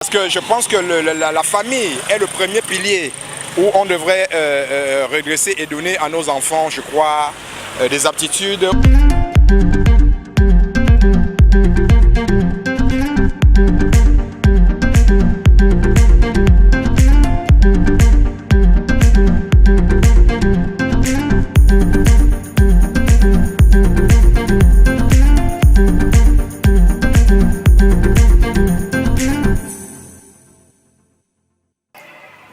Parce que je pense que la famille est le premier pilier où on devrait redresser et donner à nos enfants, je crois, des aptitudes.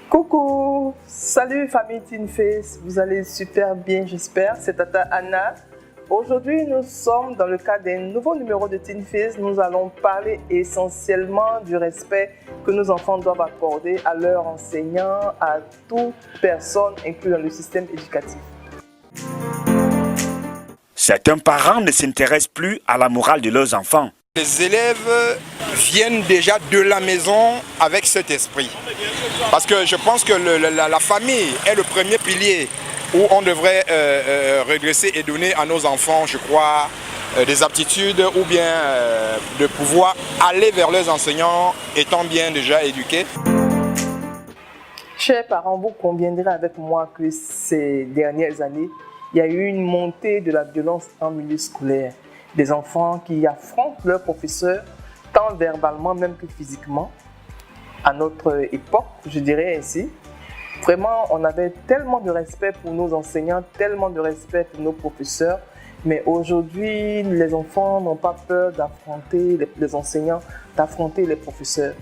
Coucou, salut famille Teen Face, vous allez super bien j'espère, c'est Tata Anna. Aujourd'hui nous sommes dans le cadre d'un nouveau numéro de Teen Face. Nous allons parler essentiellement du respect que nos enfants doivent accorder à leurs enseignants, à toute personne inclue dans le système éducatif. Certains parents ne s'intéressent plus à la morale de leurs enfants. Les élèves viennent déjà de la maison avec cet esprit. Parce que je pense que la famille est le premier pilier où on devrait redresser et donner à nos enfants, je crois, des aptitudes ou bien de pouvoir aller vers leurs enseignants étant bien déjà éduqués. Chers parents, vous conviendrez avec moi que ces dernières années, il y a eu une montée de la violence en milieu scolaire. Des enfants qui affrontent leurs professeurs, tant verbalement même que physiquement. À notre époque, je dirais ainsi, vraiment, on avait tellement de respect pour nos enseignants, tellement de respect pour nos professeurs. Mais aujourd'hui, les enfants n'ont pas peur d'affronter les enseignants, d'affronter les professeurs.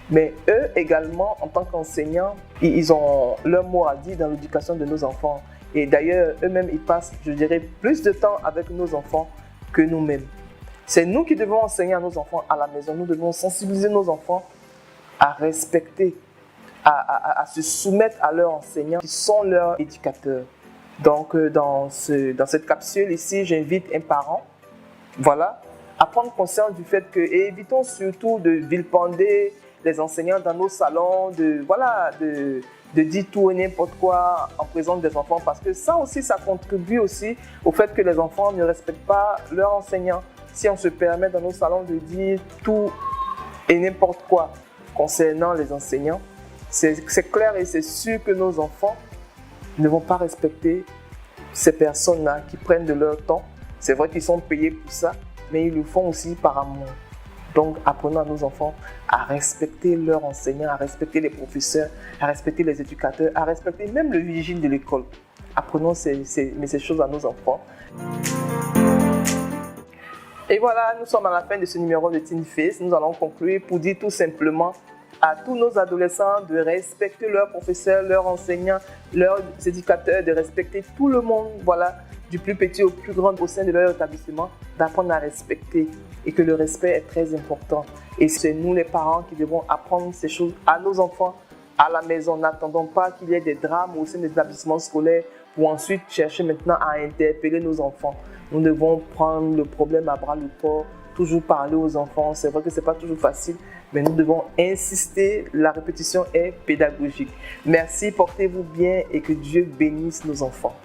Mais eux également, en tant qu'enseignants, ils ont leur mot à dire dans l'éducation de nos enfants. Et d'ailleurs, eux-mêmes, ils passent, je dirais, plus de temps avec nos enfants que nous-mêmes. C'est nous qui devons enseigner à nos enfants à la maison. Nous devons sensibiliser nos enfants à respecter, à se soumettre à leurs enseignants qui sont leurs éducateurs. Donc, dans cette capsule ici, j'invite un parent, voilà, à prendre conscience du fait que, et évitons surtout de vilipender les enseignants dans nos salons, de dire tout et n'importe quoi en présence des enfants, parce que ça aussi, ça contribue aussi au fait que les enfants ne respectent pas leurs enseignants. Si on se permet dans nos salons de dire tout et n'importe quoi concernant les enseignants, c'est clair et c'est sûr que nos enfants ne vont pas respecter ces personnes-là qui prennent de leur temps. C'est vrai qu'ils sont payés pour ça, mais ils le font aussi par amour. Donc, apprenons à nos enfants à respecter leurs enseignants, à respecter les professeurs, à respecter les éducateurs, à respecter même le vigile de l'école. Apprenons ces choses à nos enfants. Et voilà, nous sommes à la fin de ce numéro de Teen Face. Nous allons conclure pour dire tout simplement à tous nos adolescents de respecter leurs professeurs, leurs enseignants, leurs éducateurs, de respecter tout le monde, voilà, du plus petit au plus grand au sein de leur établissement, d'apprendre à respecter et que le respect est très important. Et c'est nous les parents qui devons apprendre ces choses à nos enfants à la maison. N'attendons pas qu'il y ait des drames au sein des établissements scolaires pour ensuite chercher maintenant à interpeller nos enfants. Nous devons prendre le problème à bras le corps, toujours parler aux enfants. C'est vrai que ce n'est pas toujours facile, mais nous devons insister. La répétition est pédagogique. Merci, portez-vous bien et que Dieu bénisse nos enfants.